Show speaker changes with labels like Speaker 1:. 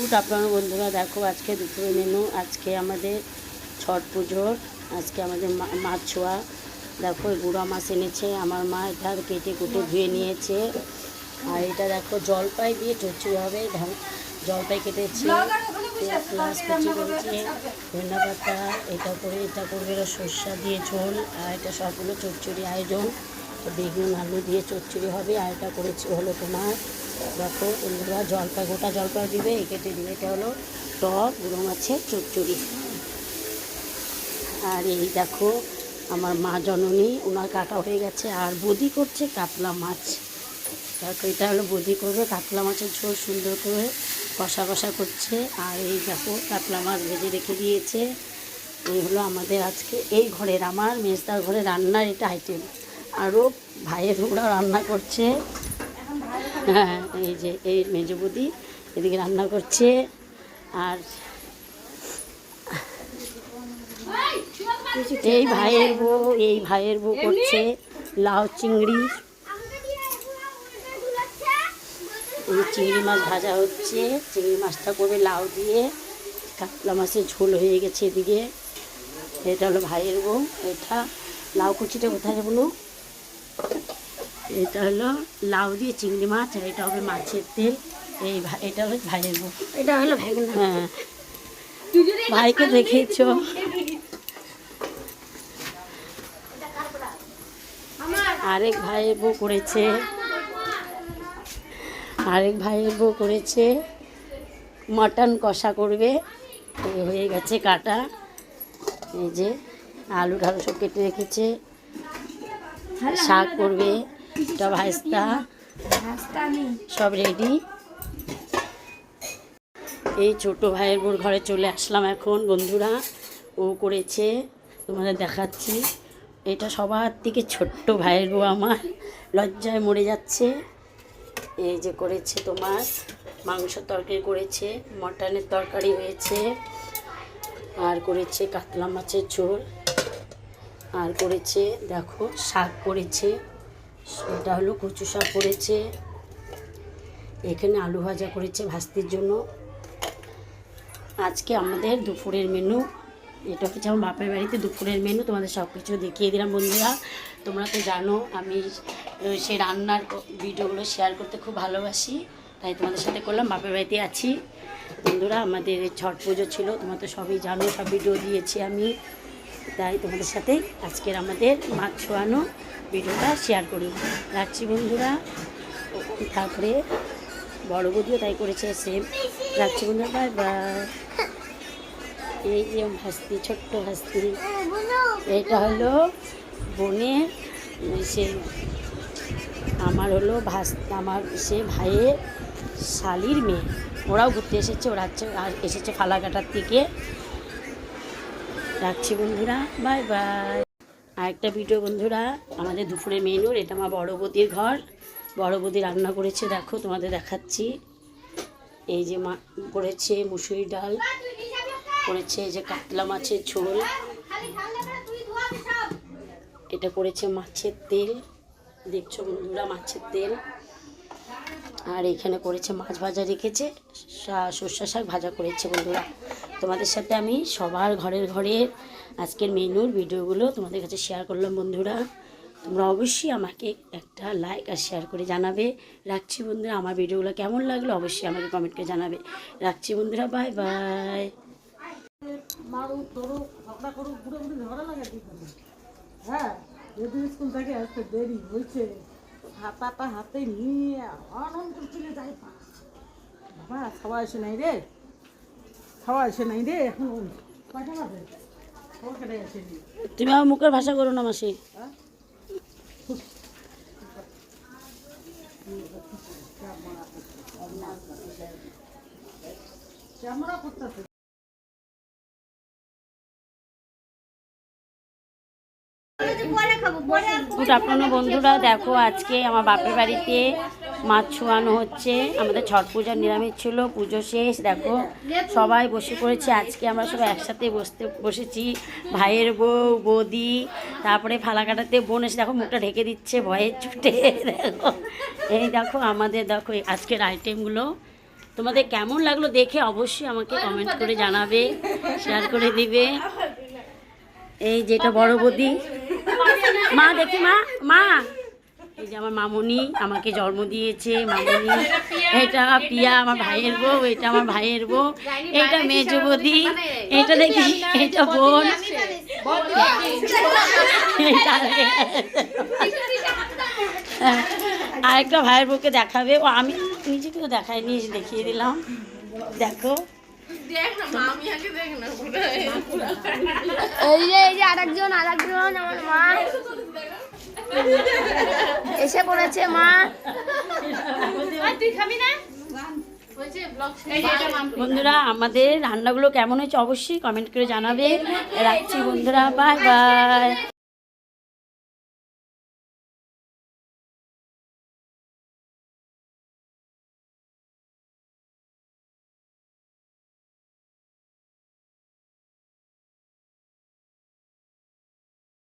Speaker 1: Good afternoon বন্ধুরা, দেখো আজকে দুপুরে মেনু। আজকে আমাদের ছট পুজোর, আজকে আমাদের মাছ ছোঁয়া। দেখো গুঁড়া মাছ এনেছে আমার মা, এটা কেটে কুটে ধুয়ে নিয়েছে। আর এটা দেখো জলপাই দিয়ে চচ্চড়ি হবে। জলপাই কেটেছে, পেঁয়াজ কুচি করেছে, ধনিয়া পাতা, এটা করবে সর্ষা দিয়ে ঝোল। আর এটা সবগুলো চচ্চড়ি আয়োজন। বেগুন আলু দিয়ে চচ্চড়ি হবে। আর এটা করেছে হলো তোমার, দেখো বন্ধুরা, জলপাই, গোটা জলপাই দিবে, কেটে দিবে। এটা হলো টক গুঁড়ো মাছের চচ্চড়ি। আর এই দেখো আমার মা জননী, ওনার কাটা হয়ে গেছে। আর বদি করছে কাতলা মাছ। দেখো এটা হলো বদি করবে কাতলা মাছের ঝোল, সুন্দর করে কষা কষা করছে। আর এই দেখো কাতলা মাছ ভেজে রেখে দিয়েছে। এই হলো আমাদের আজকে এই ঘরের, আমার মেজদার ঘরে রান্নার এটা আইটেম। আরও ভাইয়ের ওরা রান্না করছে। হ্যাঁ, এই যে এই মেজো বৌদি এদিকে রান্না করছে। আর এই ভাইয়ের বউ করছে লাউ চিংড়ি। এই চিংড়ি মাছ ভাজা হচ্ছে, চিংড়ি মাছটা করে লাউ দিয়ে। কাতলা মাছের ঝোল হয়ে গেছে এদিকে। এটা হলো ভাইয়ের বউ। এটা লাউ কুচিটা কোথায় বলো? এটা হলো লাউ দিয়ে চিংড়ি মাছ। আর এটা হবে মাছের তেল। এটা হলো ভাইয়ের বউ, এটা হলো ভাইগুন। হ্যাঁ, ভাইকে দেখেছ। আরেক ভাইয়ের বউ করেছে মটন কষা করবে। হয়ে গেছে কাটা। এই যে আলু ঢালু সব কেটে রেখেছে। শাক করবে, এটা ভাজতা সব রেডি। এই ছোট ভাইয়ের বোর ঘরে চলে আসলাম এখন বন্ধুরা। ও করেছে, তোমাদের দেখাচ্ছি। এটা সবার থেকে ছোট্ট ভাইয়ের বউ আমার, লজ্জায় মরে যাচ্ছে। এই যে করেছে তোমার মাংস তরকারি করেছে, মটনের তরকারি হয়েছে। আর করেছে কাতলা মাছের ঝোল। আর করেছে দেখো শাক করেছে, এটা হলো কচু শাক করেছে। এখানে আলু ভাজা করেছে ভাজতির জন্য। আজকে আমাদের দুপুরের মেনু এটা হচ্ছে আমার বাপের বাড়িতে দুপুরের মেনু। তোমাদের সব কিছু দেখিয়ে দিলাম বন্ধুরা। তোমরা তো জানো আমি সেই রান্নার ভিডিওগুলো শেয়ার করতে খুব ভালোবাসি, তাই তোমাদের সাথে করলাম। বাপের বাড়িতে আছি বন্ধুরা, আমাদের ছট পুজো ছিল, তোমরা তো সবই জানো, সব ভিডিও দিয়েছি আমি। তাই তোমাদের সাথে আজকের আমাদের মাছ ছোঁয়ানো ভিডিওটা শেয়ার করি। রাখছি বন্ধুরা। তারপরে বড় বৌদিও তাই করেছে, সেম। রাখছি বন্ধুরা, বাই বাই। এই যে ভাস্তি, ছোট্ট ভাস্তি, এটা হলো বোনের, সে আমার হলো আমার সে ভাইয়ের শালির মেয়ে। ওরাও ঘুরতে এসেছে, ওরা এসেছে ফালাকাটার থেকে। রাখছি বন্ধুরা, বাই বাই। আরেকটা ভিডিও বন্ধুরা, আমাদের দুপুরের মেনুর। এটা আমার বড় বৌদির ঘর, বড় বৌদি রান্না করেছে, দেখো তোমাদের দেখাচ্ছি। এই যে মা করেছে মুসুরি ডাল করেছে, এই যে কাতলা মাছের ঝোল, এটা করেছে মাছের তেল, দেখছো বন্ধুরা মাছের তেল। আর এখানে করেছে মাছ ভাজা রেখেছে, সর্ষা শাক ভাজা করেছে বন্ধুরা। তোমাদের সাথে আমি সবার ঘরের আজকের মেনুর ভিডিওগুলো তোমাদের কাছে শেয়ার করলাম বন্ধুরা। তোমরা অবশ্যই আমাকে একটা লাইক আর শেয়ার করে জানাবে। রাখছি বন্ধুরা, আমার ভিডিওগুলো কেমন লাগলো অবশ্যই আমাকে কমেন্ট করে জানাবে। রাখছি বন্ধুরা, বাই বাই।
Speaker 2: হ্যাঁ, যদি স্কুল থেকে আসতে দেরি হয়েছে, হাতাটা হাতে নিয়ে আনন্দ চলে যাই। বাবা খাওয়া আসে নাই রে, এখন কয়টা বাজে? আসেনি।
Speaker 1: তুমি আমার মুখের ভাষা করো না মাসি।
Speaker 2: ক্যামেরা করতেছে।
Speaker 1: গুড আফটারনুন বন্ধুরা, দেখো আজকে আমার বাপের বাড়িতে মাছ ছোঁয়ানো হচ্ছে। আমাদের ছট পূজার নিরামিষ ছিল, পুজো শেষ। দেখো সবাই বসে পড়েছে। আজকে আমরা সবাই একসাথে বসেছি, ভাইয়ের বউ, বৌদি, তারপরে ফালাকাটাতে বোন এসে দেখো মুখটা ঢেকে দিচ্ছে ভয়ের চোটে। দেখো এই দেখো আমাদের, দেখো আজকের আইটেমগুলো। তোমাদের কেমন লাগলো দেখে অবশ্যই আমাকে কমেন্ট করে জানাবে, শেয়ার করে দিবে। এই যেটা বড় বৌদি, মা দেখি মা মা এই যে আমার মামুনি আমাকে জন্ম দিয়েছে, মামুনি। এটা পিয়া আমার ভাইয়ের বউ, এটা আমার ভাইয়ের বউ, এটা মেজো বৌদি, এটা দেখি এটা বোন, আরেকটা ভাইয়ের বউকে দেখাবে। ও আমি নিজেকে তো দেখাইনি, দেখিয়ে দিলাম, দেখো।
Speaker 3: এই যে আরেকজন আমার মা এসে পড়েছে। মা
Speaker 1: বন্ধুরা আমাদের রান্নাগুলো কেমন হয়েছে অবশ্যই কমেন্ট করে জানাবে। রাখছি বন্ধুরা, বাই বাই।